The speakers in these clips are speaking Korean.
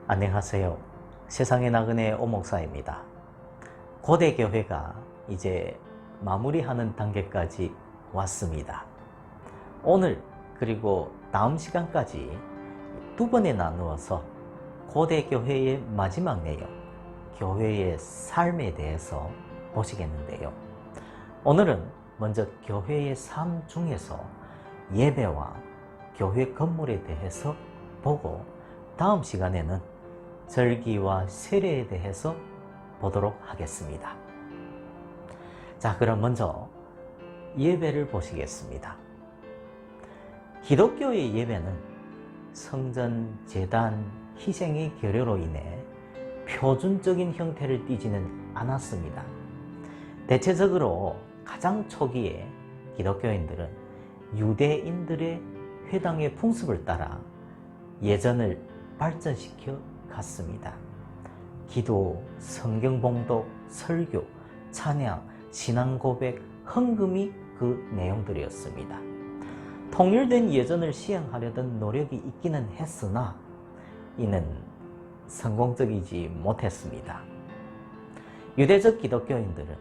안녕하세요. 세상의 나그네 오목사입니다. 고대 교회가 이제 마무리하는 단계까지 왔습니다. 오늘 그리고 다음 시간까지 두 번에 나누어서 고대 교회의 마지막 내용, 교회의 삶에 대해서 보시겠는데요. 오늘은 먼저 교회의 삶 중에서 예배와 교회 건물에 대해서 보고 다음 시간에는 절기와 세례에 대해서 보도록 하겠습니다. 자, 그럼 먼저 예배를 보시겠습니다. 기독교의 예배는 성전, 제단, 희생의 결여로 인해 표준적인 형태를 띠지는 않았습니다. 대체적으로 가장 초기에 기독교인들은 유대인들의 회당의 풍습을 따라 예전을 발전시켜 갔습니다. 기도, 성경 봉독, 설교, 찬양, 신앙 고백, 헌금이 그 내용들이었습니다. 통일된 예전을 시행하려던 노력이 있기는 했으나 이는 성공적이지 못했습니다. 유대적 기독교인들은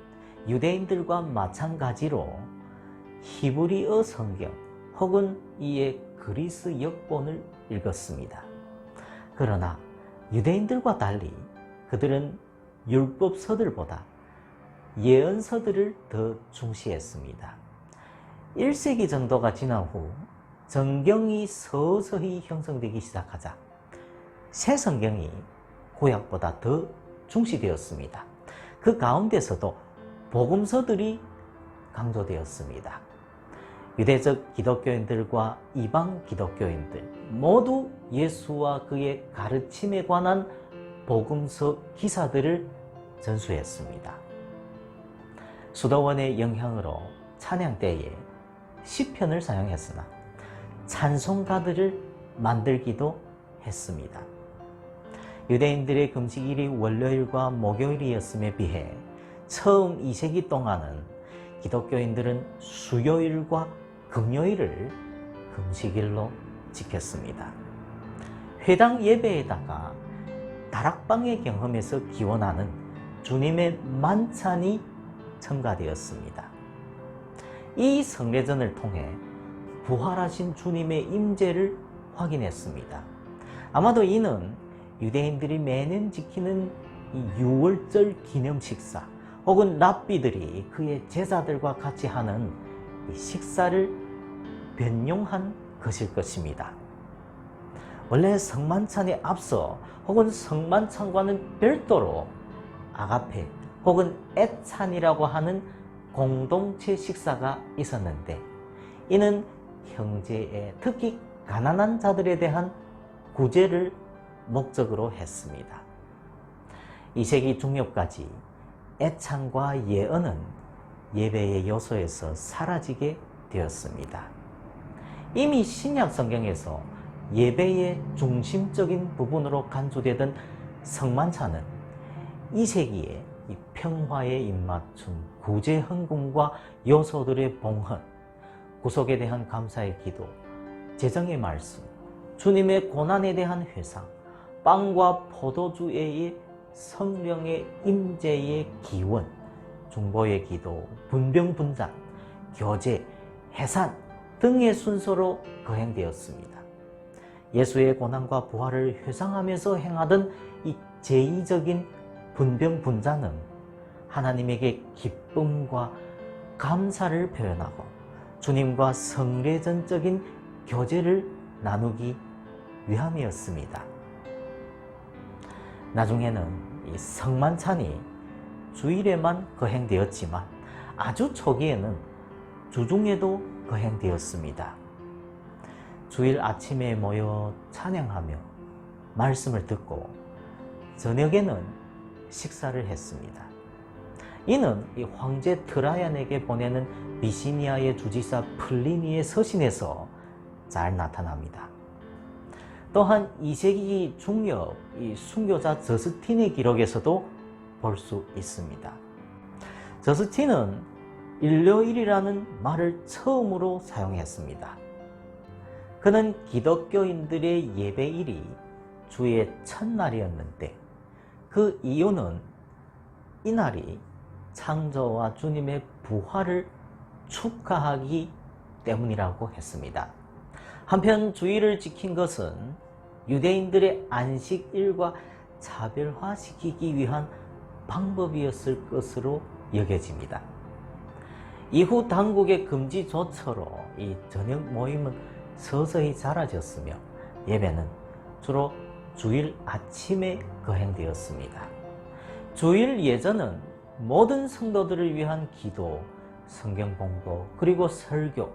유대인들과 마찬가지로 히브리어 성경 혹은 이에 그리스 역본을 읽었습니다. 그러나 유대인들과 달리 그들은 율법서들보다 예언서들을 더 중시했습니다. 1세기 정도가 지난 후 정경이 서서히 형성되기 시작하자 새 성경이 구약보다 더 중시되었습니다. 그 가운데서도 복음서들이 강조되었습니다. 유대적 기독교인들과 이방 기독교인들 모두 예수와 그의 가르침에 관한 복음서 기사들을 전수했습니다. 수도원의 영향으로 찬양 때에 시편을 사용했으나 찬송가들을 만들기도 했습니다. 유대인들의 금식일이 월요일과 목요일이었음에 비해 처음 2세기 동안은 기독교인들은 수요일과 금요일을 금식일로 지켰습니다. 회당 예배에다가 다락방의 경험에서 기원하는 주님의 만찬이 첨가되었습니다. 이 성례전을 통해 부활하신 주님의 임재를 확인했습니다. 아마도 이는 유대인들이 매년 지키는 유월절 기념 식사 혹은 랍비들이 그의 제자들과 같이 하는 식사를 변용한 것일 것입니다. 원래 성만찬에 앞서 혹은 성만찬과는 별도로 아가페 혹은 애찬이라고 하는 공동체 식사가 있었는데 이는 형제의 특히 가난한 자들에 대한 구제를 목적으로 했습니다. 2세기 중엽까지 애찬과 예언은 예배의 요소에서 사라지게 되었습니다. 이미 신약 성경에서 예배의 중심적인 부분으로 간주되던 성만찬은 2세기에 이 평화의 입맞춤, 구제 헌금과 요소들의 봉헌, 구속에 대한 감사의 기도, 재정의 말씀, 주님의 고난에 대한 회상, 빵과 포도주의 성령의 임재의 기원, 중보의 기도, 분병분잔, 교제, 해산 등의 순서로 거행되었습니다. 예수의 고난과 부활을 회상하면서 행하던 이 제의적인 분병분잔은 하나님에게 기쁨과 감사를 표현하고 주님과 성례전적인 교제를 나누기 위함이었습니다. 나중에는 이 성만찬이 주일에만 거행되었지만 아주 초기에는 주중에도 거행되었습니다. 주일 아침에 모여 찬양하며 말씀을 듣고 저녁에는 식사를 했습니다. 이는 이 황제 트라이안에게 보내는 비시니아의 주지사 플리니의 서신에서 잘 나타납니다. 또한 2세기 중엽 이 순교자 저스틴의 기록에서도 볼 수 있습니다. 저스틴은 일요일이라는 말을 처음으로 사용했습니다. 그는 기독교인들의 예배일이 주의 첫날이었는데 그 이유는 이날이 창조와 주님의 부활을 축하하기 때문이라고 했습니다. 한편 주일을 지킨 것은 유대인들의 안식일과 차별화시키기 위한 방법이었을 것으로 여겨집니다. 이후 당국의 금지 조처로 이 저녁 모임은 서서히 사라졌으며 예배는 주로 주일 아침에 거행되었습니다. 주일 예전은 모든 성도들을 위한 기도, 성경 공부, 그리고 설교,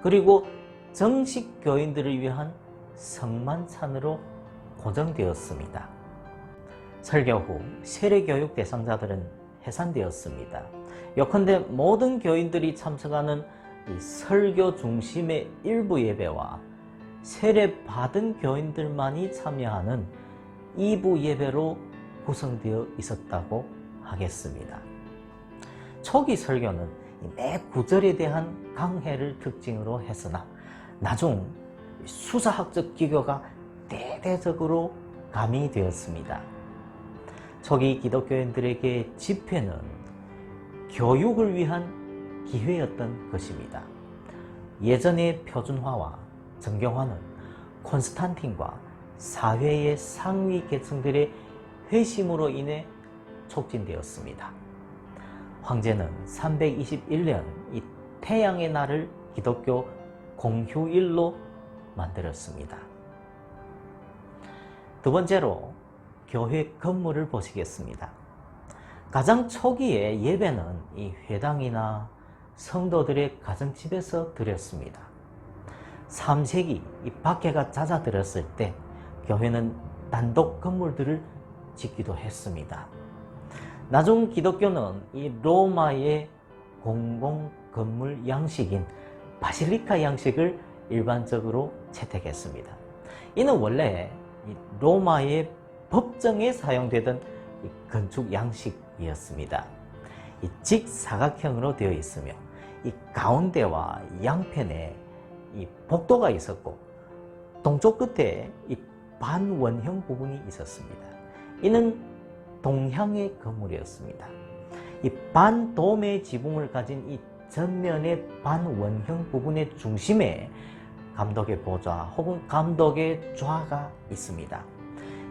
그리고 정식 교인들을 위한 성만찬으로 고정되었습니다. 설교 후 세례교육 대상자들은 해산되었습니다. 요컨대 모든 교인들이 참석하는 이 설교 중심의 일부 예배와 세례 받은 교인들만이 참여하는 2부 예배로 구성되어 있었다고 하겠습니다. 초기 설교는 매 구절에 대한 강해를 특징으로 했으나 나중 수사학적 기교가 대대적으로 가미되었습니다. 초기 기독교인들에게 집회는 교육을 위한 기회였던 것입니다. 예전의 표준화와 정경화는 콘스탄틴과 사회의 상위 계층들의 회심으로 인해 촉진되었습니다. 황제는 321년 이 태양의 날을 기독교 공휴일로 만들었습니다. 두 번째로 교회 건물을 보시겠습니다. 가장 초기에 예배는 이 회당이나 성도들의 가정집에서 드렸습니다. 3세기 이 박해가 잦아들었을 때 교회는 단독 건물들을 짓기도 했습니다. 나중 기독교는 이 로마의 공공 건물 양식인 바실리카 양식을 일반적으로 채택했습니다. 이는 원래 이 로마의 법정에 사용되던 이 건축 양식이었습니다. 이 직사각형으로 되어 있으며 이 가운데와 양편에 이 복도가 있었고 동쪽 끝에 이 반원형 부분이 있었습니다. 이는 동향의 건물이었습니다. 이 반돔의 지붕을 가진 이 전면의 반원형 부분의 중심에 감독의 보좌 혹은 감독의 좌가 있습니다.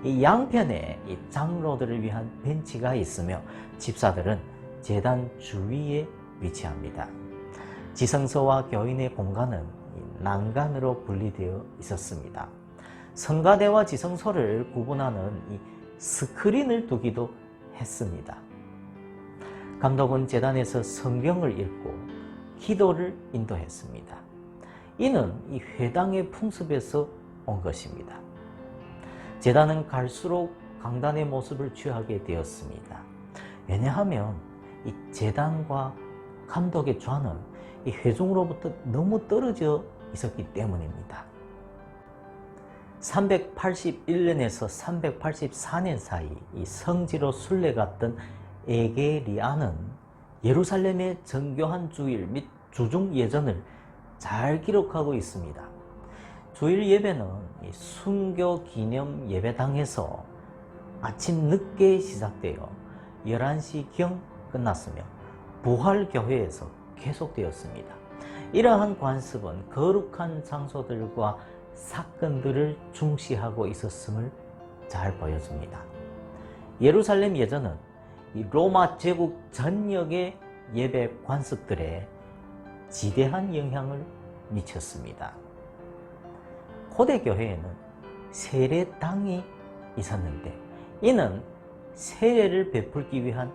이 양편에 이 장로들을 위한 벤치가 있으며 집사들은 제단 주위에 위치합니다. 지성소와 교인의 공간은 난간으로 분리되어 있었습니다. 성가대와 지성소를 구분하는 이 스크린을 두기도 했습니다. 감독은 제단에서 성경을 읽고 기도를 인도했습니다. 이는 이 회당의 풍습에서 온 것입니다. 제단은 갈수록 강단의 모습을 취하게 되었습니다. 왜냐하면 이 제단과 감독의 좌는 이 회중으로부터 너무 떨어져 있었기 때문입니다. 381년에서 384년 사이 이 성지로 순례갔던 에게리아는 예루살렘의 정교한 주일 및 주중 예전을 잘 기록하고 있습니다. 주일 예배는 이 순교 기념 예배당에서 아침 늦게 시작되어 11시경 끝났으며 부활교회에서 계속되었습니다. 이러한 관습은 거룩한 장소들과 사건들을 중시하고 있었음을 잘 보여줍니다. 예루살렘 예전은 이 로마 제국 전역의 예배 관습들에 지대한 영향을 미쳤습니다. 고대 교회에는 세례당이 있었는데 이는 세례를 베풀기 위한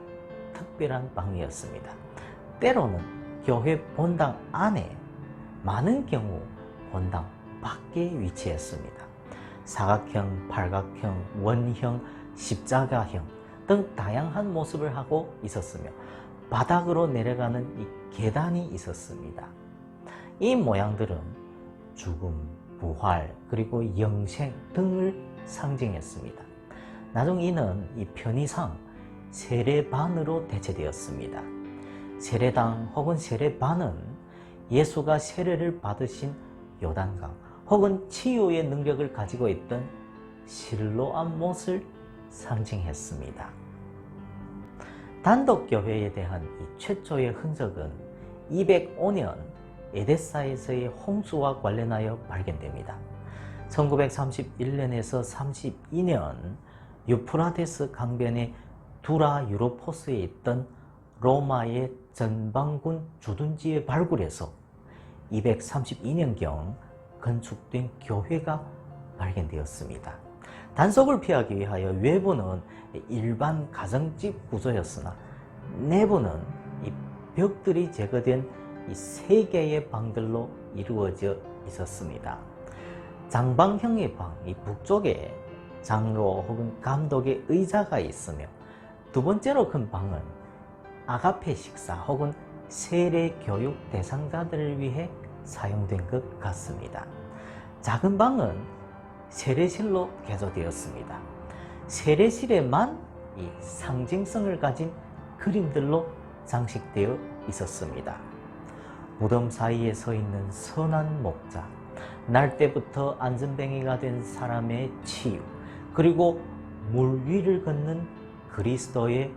특별한 방이었습니다. 때로는 교회 본당 안에, 많은 경우 본당 밖에 위치했습니다. 사각형, 팔각형, 원형, 십자가형 등 다양한 모습을 하고 있었으며 바닥으로 내려가는 이 계단이 있었습니다. 이 모양들은 죽음, 부활, 그리고 영생 등을 상징했습니다. 나중 이는 이 편의상 세례반으로 대체되었습니다. 세례당 혹은 세례반은 예수가 세례를 받으신 요단강 혹은 치유의 능력을 가지고 있던 실로암 못을 상징했습니다. 단독교회에 대한 이 최초의 흔적은 205년 에데사에서의 홍수와 관련하여 발견됩니다. 1931년에서 32년 유프라테스 강변의 두라 유로포스에 있던 로마의 전방군 주둔지에 발굴해서 232년경 건축된 교회가 발견되었습니다. 단속을 피하기 위하여 외부는 일반 가정집 구조였으나 내부는 이 벽들이 제거된 이 3개의 방들로 이루어져 있었습니다. 장방형의 방, 이 북쪽에 장로 혹은 감독의 의자가 있으며 두 번째로 큰 방은 아가페 식사 혹은 세례 교육 대상자들을 위해 사용된 것 같습니다. 작은 방은 세례실로 개조되었습니다. 세례실에만 이 상징성을 가진 그림들로 장식되어 있었습니다. 무덤 사이에 서 있는 선한 목자, 날 때부터 안전뱅이가 된 사람의 치유, 그리고 물 위를 걷는 그리스도의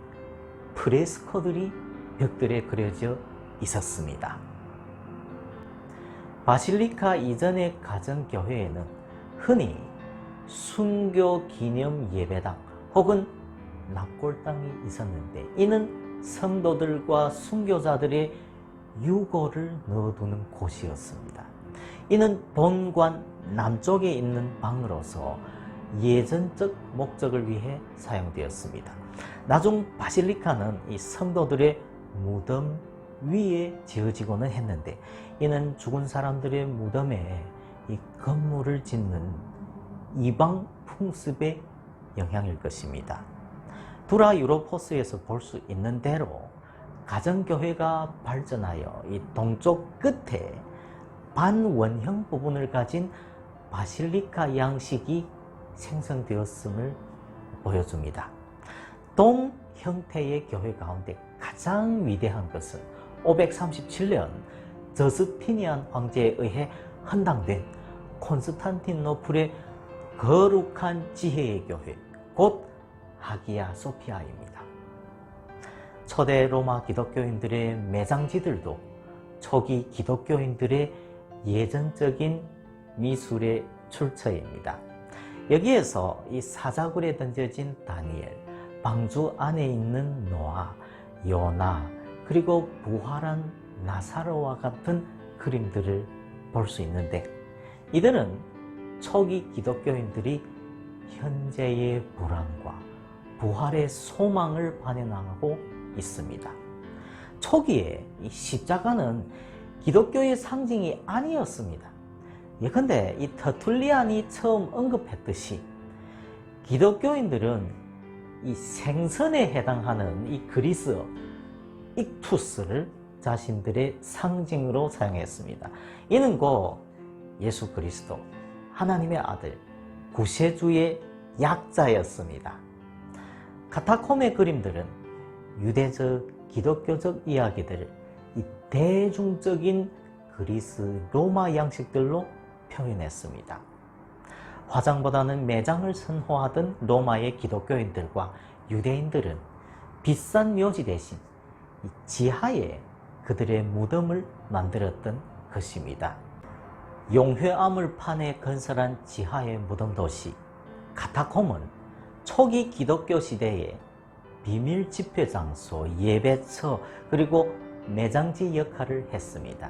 프레스코들이 벽들에 그려져 있었습니다. 바실리카 이전의 가정교회에는 흔히 순교 기념 예배당 혹은 납골당이 있었는데 이는 성도들과 순교자들의 유골을 넣어두는 곳이었습니다. 이는 본관 남쪽에 있는 방으로서 예전적 목적을 위해 사용되었습니다. 나중 바실리카는 이 성도들의 무덤 위에 지어지고는 했는데 이는 죽은 사람들의 무덤에 이 건물을 짓는 이방 풍습의 영향일 것입니다. 두라 유로포스에서 볼 수 있는 대로 가정교회가 발전하여 이 동쪽 끝에 반원형 부분을 가진 바실리카 양식이 생성되었음을 보여줍니다. 동 형태의 교회 가운데 가장 위대한 것은 537년 저스티니안 황제에 의해 헌당된 콘스탄티노플의 거룩한 지혜의 교회, 곧 하기야 소피아입니다. 초대 로마 기독교인들의 매장지들도 초기 기독교인들의 예전적인 미술의 출처입니다. 여기에서 이 사자굴에 던져진 다니엘, 방주 안에 있는 노아, 요나, 그리고 부활한 나사로와 같은 그림들을 볼 수 있는데 이들은 초기 기독교인들이 현재의 불안과 부활의 소망을 반영하고 있습니다. 초기에 이 십자가는 기독교의 상징이 아니었습니다. 예컨대 이 터툴리안이 처음 언급했듯이 기독교인들은 이 생선에 해당하는 이 그리스어 익투스를 자신들의 상징으로 사용했습니다. 이는 곧 예수 그리스도, 하나님의 아들, 구세주의 약자였습니다. 카타콤의 그림들은 유대적, 기독교적 이야기들을 이 대중적인 그리스 로마 양식들로 표현했습니다. 화장보다는 매장을 선호하던 로마의 기독교인들과 유대인들은 비싼 묘지 대신 지하에 그들의 무덤을 만들었던 것입니다. 용회암을판에 건설한 지하의 무덤 도시 카타콤은 초기 기독교 시대에 비밀 집회 장소, 예배처, 그리고 매장지 역할을 했습니다.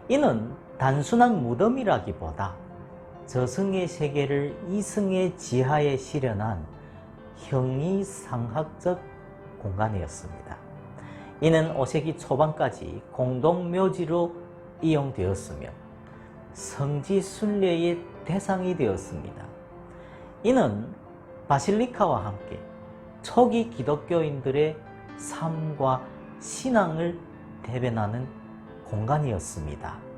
이는 단순한 무덤이라기보다 저승의 세계를 이승의 지하에 실현한 형이상학적 공간이었습니다. 이는 5세기 초반까지 공동묘지로 이용되었으며 성지 순례의 대상이 되었습니다. 이는 바실리카와 함께 초기 기독교인들의 삶과 신앙을 대변하는 공간이었습니다.